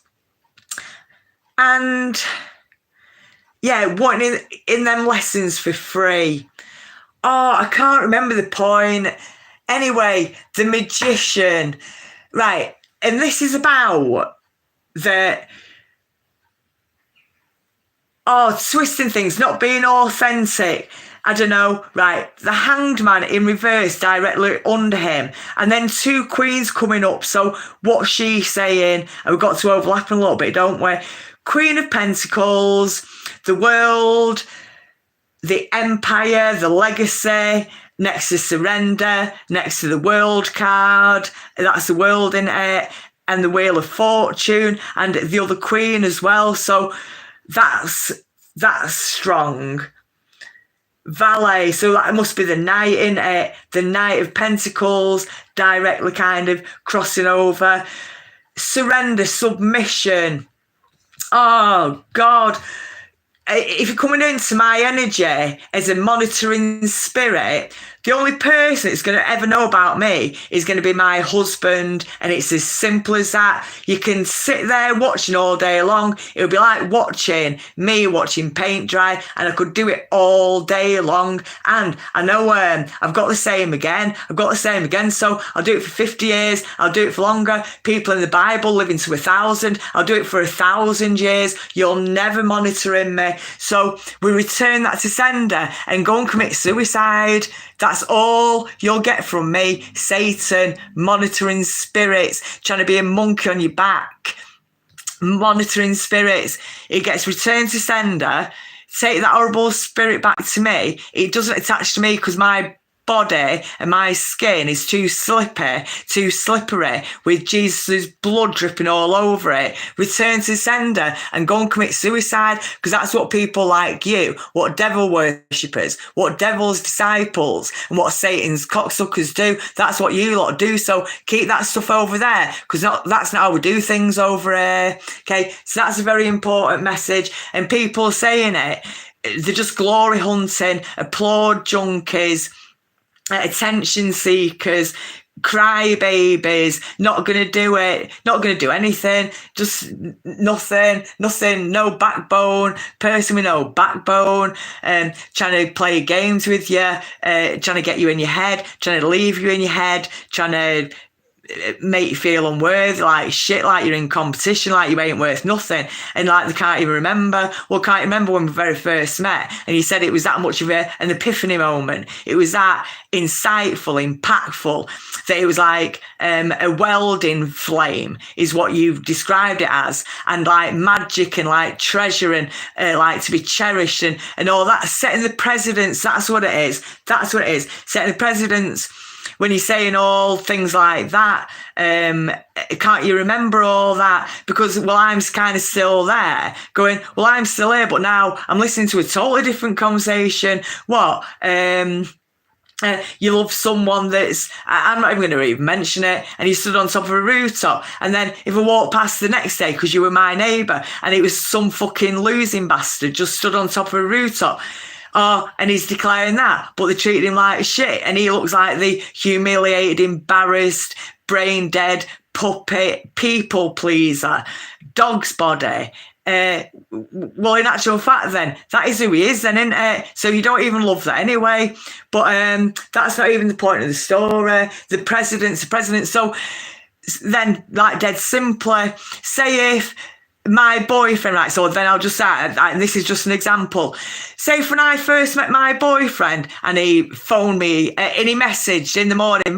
And yeah, wanting in them lessons for free. Oh, I can't remember the point. Anyway, the magician. Right. And this is about twisting things, not being authentic. I don't know. Right. The hanged man in reverse directly under him. And then two queens coming up. So what's she saying? And we've got to overlap a little bit, don't we? Queen of Pentacles, the world, the empire, the legacy, next to surrender, next to the world card, that's the world in it, and the wheel of fortune, and the other queen as well. So that's strong. Valet, so that must be the knight in it, the knight of pentacles, directly kind of crossing over. Surrender, submission. Oh, God. If you're coming into my energy as a monitoring spirit, the only person that's going to ever know about me is going to be my husband, and it's as simple as that. You can sit there watching all day long. It'll be like watching me watching paint dry, and I could do it all day long. And I know I've got the same again. So I'll do it for 50 years. I'll do it for longer. People in the Bible living to 1,000. I'll do it for 1,000 years. You're never monitoring me. So we return that to sender and go and commit suicide. That's all you'll get from me. Satan, monitoring spirits, trying to be a monkey on your back. Monitoring spirits. It gets returned to sender. Take that horrible spirit back to me. It doesn't attach to me because my body and my skin is too slippery with Jesus' blood dripping all over it. Return to sender and go and commit suicide, because that's what people like you, what devil worshippers, what devil's disciples, and what Satan's cocksuckers do. That's what you lot do. So keep that stuff over there, because that's not how we do things over here. Okay, so that's a very important message. And people saying it, they're just glory hunting, applaud junkies, attention seekers, crybabies, not going to do it, not going to do anything, just nothing, no backbone, person with no backbone, trying to play games with you, trying to get you in your head, trying to leave you in your head, trying to make you feel unworthy, like shit, like you're in competition, like you ain't worth nothing, and like they can't even remember. Well, can't remember when we very first met, and you said it was that much of an epiphany moment. It was that insightful, impactful, that it was like a welding flame is what you've described it as, and like magic and like treasure and like to be cherished and all that. Setting the precedents, that's what it is. Setting the precedents. When you're saying all things like that, can't you remember all that? Because, well, I'm kind of still there going, well, I'm still here, but now I'm listening to a totally different conversation. What? You love someone that's, I'm not even going to even mention it, and you stood on top of a rooftop, and then if I walked past the next day because you were my neighbour and it was some fucking losing bastard just stood on top of a rooftop, oh, and he's declaring that, but they treated him like shit, and he looks like the humiliated, embarrassed, brain dead, puppet, people pleaser, dog's body. Well, in actual fact, then that is who he is, then, isn't it? So you don't even love that anyway. But that's not even the point of the story. The president. So then, like, dead simply, say if my boyfriend, right? So then I'll just say, and this is just an example. Say if when I first met my boyfriend and he phoned me and he messaged in the morning,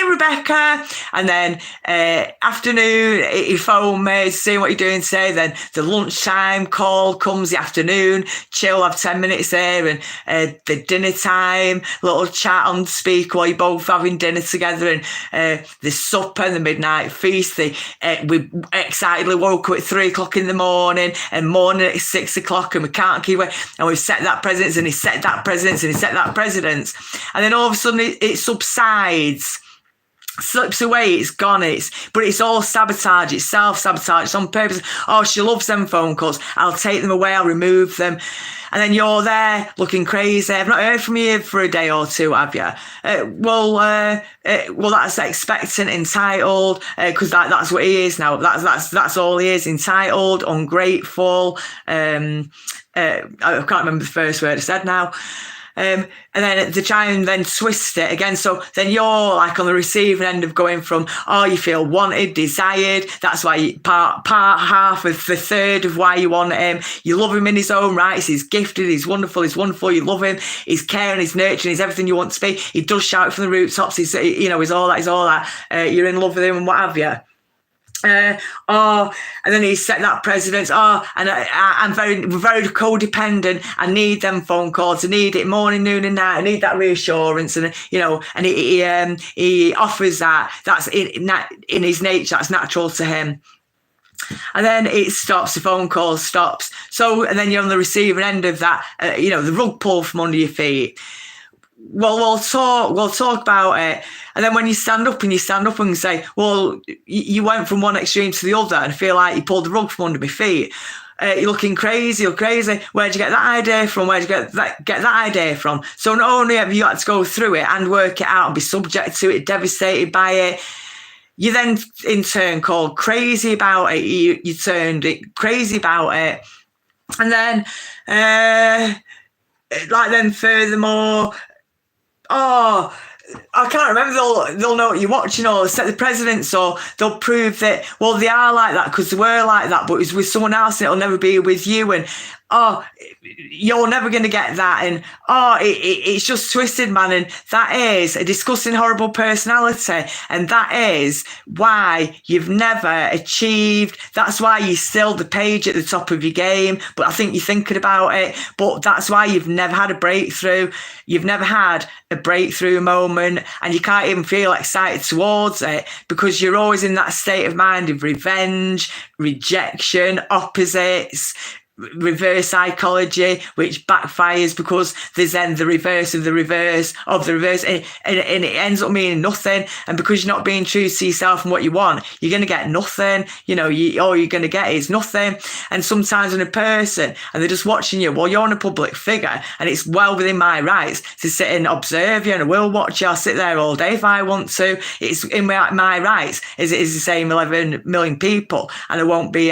Rebecca, and then afternoon he phoned me, seeing what you're doing today. Then the lunchtime call comes, the afternoon, chill, have 10 minutes there, and the dinner time, little chat on speaker while you're both having dinner together, and the supper and the midnight feast. We excitedly woke up at 3 o'clock in the morning, and morning at 6 o'clock, and we can't keep it, and we've set that precedence, and he set that precedence, and he set that precedence, and then all of a sudden it subsides, slips away, it's gone, but it's all sabotage, it's self-sabotage, it's on purpose. Oh, she loves them phone calls, I'll take them away, I'll remove them. And then you're there looking crazy. I've not heard from you for a day or two, have you? Well, that's expectant, entitled, because that's what he is now. That's all he is: entitled, ungrateful. I can't remember the first word I said now. And then they try and then twist it again. So then you're like on the receiving end of going from, oh, you feel wanted, desired. That's why half of the third of why you want him. You love him in his own rights. He's gifted. He's wonderful. You love him. He's caring. He's nurturing. He's everything you want to be. He does shout from the rooftops. He's all that. You're in love with him and what have you. And then he set that precedence. And I'm very codependent. I need them phone calls. I need it morning, noon, and night. I need that reassurance, and and he offers that. That's in his nature. That's natural to him. And then it stops. The phone call stops. So, and then you're on the receiving end of that. The rug pull from under your feet. Well, we'll talk about it. And then when you stand up and say, well, you went from one extreme to the other and feel like you pulled the rug from under my feet. You're looking crazy. Where'd you get that idea from? Where'd you get that idea from? So not only have you had to go through it and work it out and be subject to it, devastated by it, you then in turn called crazy about it. You turned it crazy about it. And then, then furthermore, I can't remember. They'll know what you're watching, or set the precedents, or they'll prove that, well, they are like that because they were like that, but it's with someone else and it'll never be with you. And you're never going to get that. And it's just twisted, man. And that is a disgusting, horrible personality. And that is why you've never achieved. That's why you're still the page at the top of your game. But I think you're thinking about it. But that's why you've never had a breakthrough. You've never had a breakthrough moment, and you can't even feel excited towards it because you're always in that state of mind of revenge, rejection, opposites, reverse psychology, which backfires because there's then the reverse of the reverse of the reverse, and it ends up meaning nothing. And because you're not being true to yourself and what you want, you're going to get nothing. All you're going to get is nothing. And sometimes when a person and they're just watching you, well, you're a public figure, and it's well within my rights to sit and observe you, and I will watch you. I'll sit there all day if I want to. It's in my rights, as it is the same 11 million people, and I won't be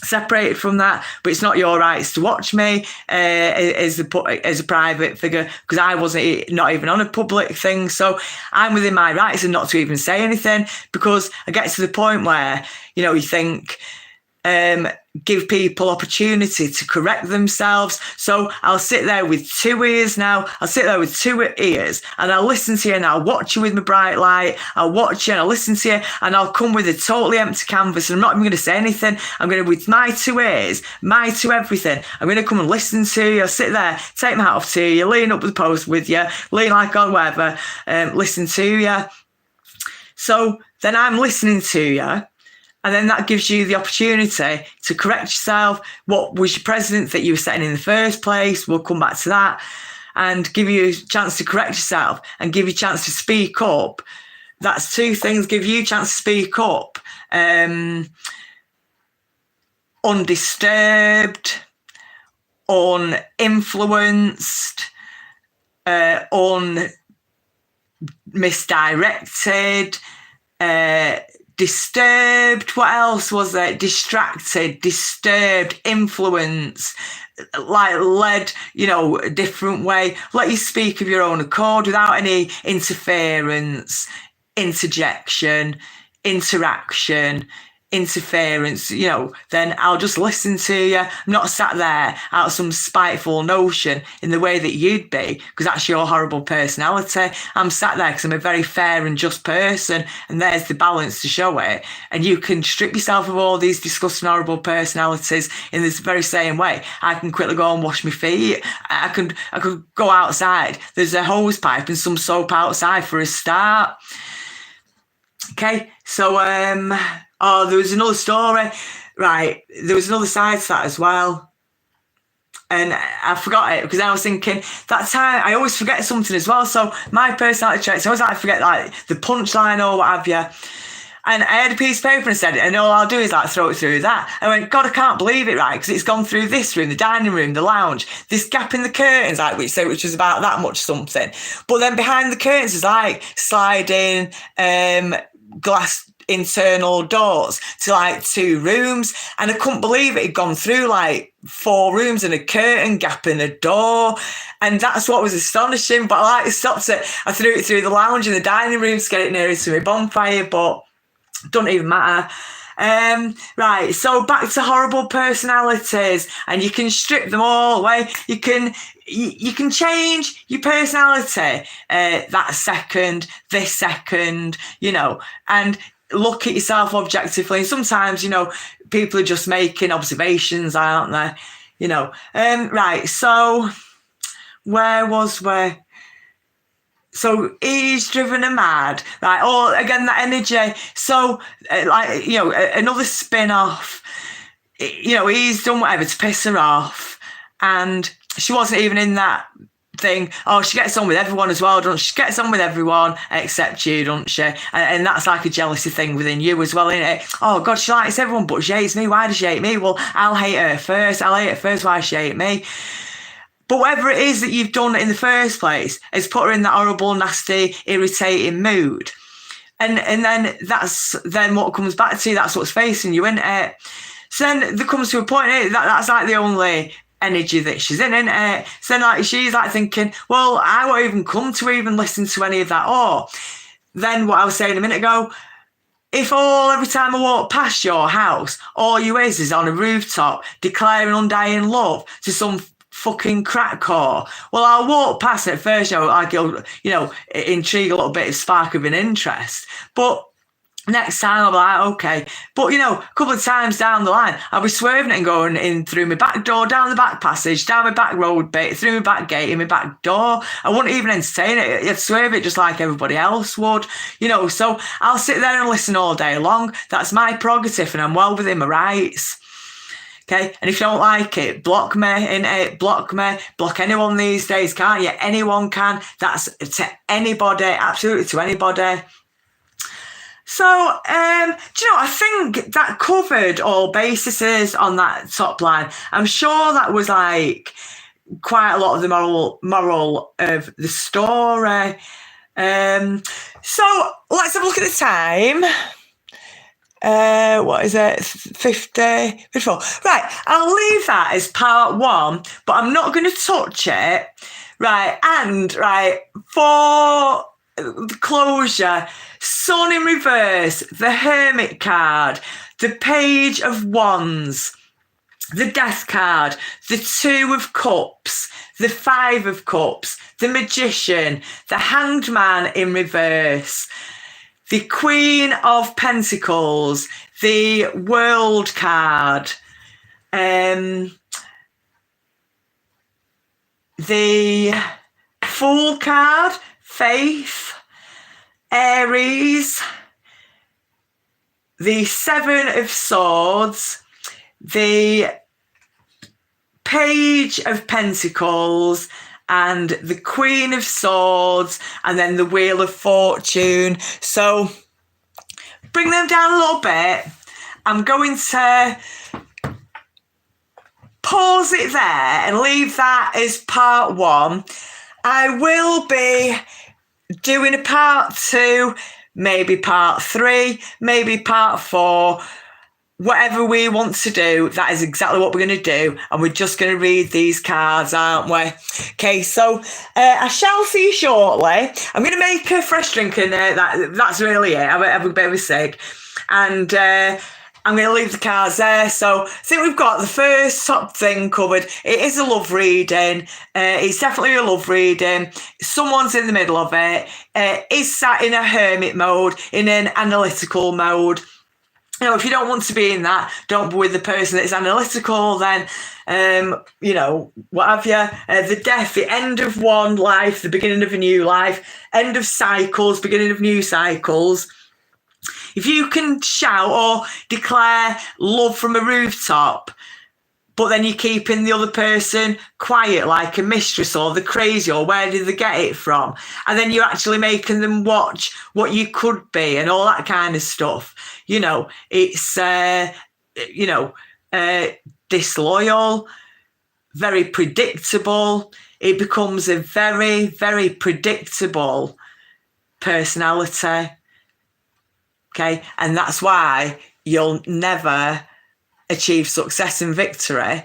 separated from that. But it's not your rights to watch me as a private figure, because I wasn't not even on a public thing. So I'm within my rights and not to even say anything, because I get to the point where you think give people opportunity to correct themselves. So I'll sit there with two ears now. I'll sit there with two ears and I'll listen to you, and I'll watch you with my bright light. I'll watch you and I'll listen to you, and I'll come with a totally empty canvas, and I'm not even going to say anything. I'm going to, with my two ears, my two everything, I'm going to come and listen to you. I'll sit there, take my hat off to you, lean up the post with you, lean like on whatever, listen to you. So then I'm listening to you. And then that gives you the opportunity to correct yourself. What was your precedent that you were setting in the first place? We'll come back to that, and give you a chance to correct yourself and give you a chance to speak up. That's two things. Give you a chance to speak up. Undisturbed, uninfluenced, misdirected, disturbed. What else was there? Distracted, disturbed, influence, like led, a different way. Let you speak of your own accord without any interference, interjection, interaction, interference, then I'll just listen to you. I'm not sat there out of some spiteful notion in the way that you'd be, because that's your horrible personality. I'm sat there because I'm a very fair and just person, and there's the balance to show it. And you can strip yourself of all these disgusting, horrible personalities in this very same way. I can quickly go and wash my feet. I could go outside. There's a hose pipe and some soap outside for a start. Okay, so there was another story. Right, there was another side to that as well. And I forgot it because I was thinking that time I always forget something as well. So my personality traits, I always like to forget like the punchline or what have you. And I had a piece of paper and said it, and all I'll do is like throw it through that. I went, God, I can't believe it, right? Because it's gone through this room, the dining room, the lounge, this gap in the curtains, like which was about that much something. But then behind the curtains is like sliding glass internal doors to like 2 rooms, and I couldn't believe it had gone through like 4 rooms and a curtain gap in a door, and that's what was astonishing. But I like stopped it. I threw it through the lounge and the dining room to get it nearer to my bonfire, but don't even matter. Right, so back to horrible personalities, and you can strip them all away. You can change your personality that second, this second, and look at yourself objectively. And sometimes, people are just making observations, aren't they? Right, so where was we? So he's driven her mad, right? Or again, that energy. So, another spin-off. He's done whatever to piss her off, and she wasn't even in that thing. Oh, she gets on with everyone as well, doesn't she? She gets on with everyone except you, doesn't she? And that's like a jealousy thing within you as well, isn't it? Oh God, she likes everyone, but she hates me. Why does she hate me? Well, I'll hate her first. Why she hate me? But whatever it is that you've done in the first place has put her in that horrible, nasty, irritating mood. And then that's then what comes back to you. That's what's facing you, isn't it? So then there comes to a point, that's like the only energy that she's in, isn't it? So then she's like thinking, well, I won't even come to even listen to any of that. Or then what I was saying a minute ago, if every time I walk past your house, all you is on a rooftop declaring undying love to some fucking crackcore, well, I'll walk past it first, like it'll, intrigue a little bit of spark of an interest. But next time I'll be like, okay. But, a couple of times down the line, I'll be swerving it and going in through my back door, down the back passage, down my back road bit, through my back gate, in my back door. I wouldn't even entertain it. I'd swerve it just like everybody else would, So I'll sit there and listen all day long. That's my prerogative, and I'm well within my rights. Okay, and if you don't like it, block me, block anyone these days, can't you? Anyone can. That's to anybody, absolutely to anybody. So, I think that covered all bases on that top line. I'm sure that was like quite a lot of the moral of the story. So let's have a look at the time. What is it? 54. Right, I'll leave that as part 1, but I'm not going to touch it. Right, and for the closure, Sun in reverse, the Hermit card, the Page of Wands, the Death card, the 2 of Cups, the 5 of Cups, the Magician, the Hanged Man in reverse, the Queen of Pentacles, the World card, the Fool card, Faith, Aries, the 7 of Swords, the Page of Pentacles, and the Queen of Swords, and then the Wheel of Fortune. So bring them down a little bit. I'm going to pause it there and leave that as part 1. I will be doing a part 2, maybe part 3, maybe part 4. Whatever we want to do, that is exactly what we're going to do. And we're just going to read these cards, aren't we? Okay, so I shall see you shortly. I'm going to make a fresh drink, and that's really it. I have a bit of a cig. And I'm going to leave the cards there. So I think we've got the first top thing covered. It is a love reading. It's definitely a love reading. Someone's in the middle of it. Is sat in a hermit mode, in an analytical mode. If you don't want to be in that, don't be with the person that's analytical, then, what have you. The death, the end of one life, the beginning of a new life, end of cycles, beginning of new cycles. If you can shout or declare love from a rooftop, but then you're keeping the other person quiet like a mistress or the crazy, or where did they get it from? And then you're actually making them watch what you could be and all that kind of stuff. It's, disloyal, very predictable. It becomes a very, very predictable personality. Okay. And that's why you'll never achieve success and victory,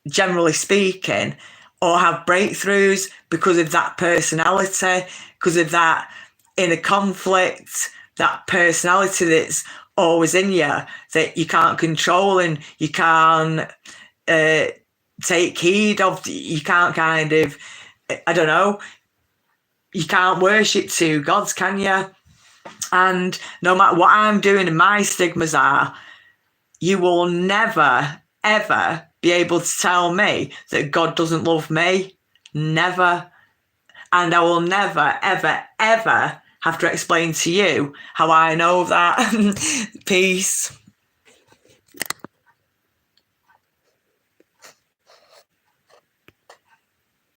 generally speaking, or have breakthroughs, because of that personality, because of that inner conflict, that personality that's always in you, that you can't control and you can't take heed of. You can't you can't worship two gods, can you? And no matter what I'm doing and my stigmas are, you will never, ever be able to tell me that God doesn't love me. Never. And I will never, ever, ever have to explain to you how I know that. Peace.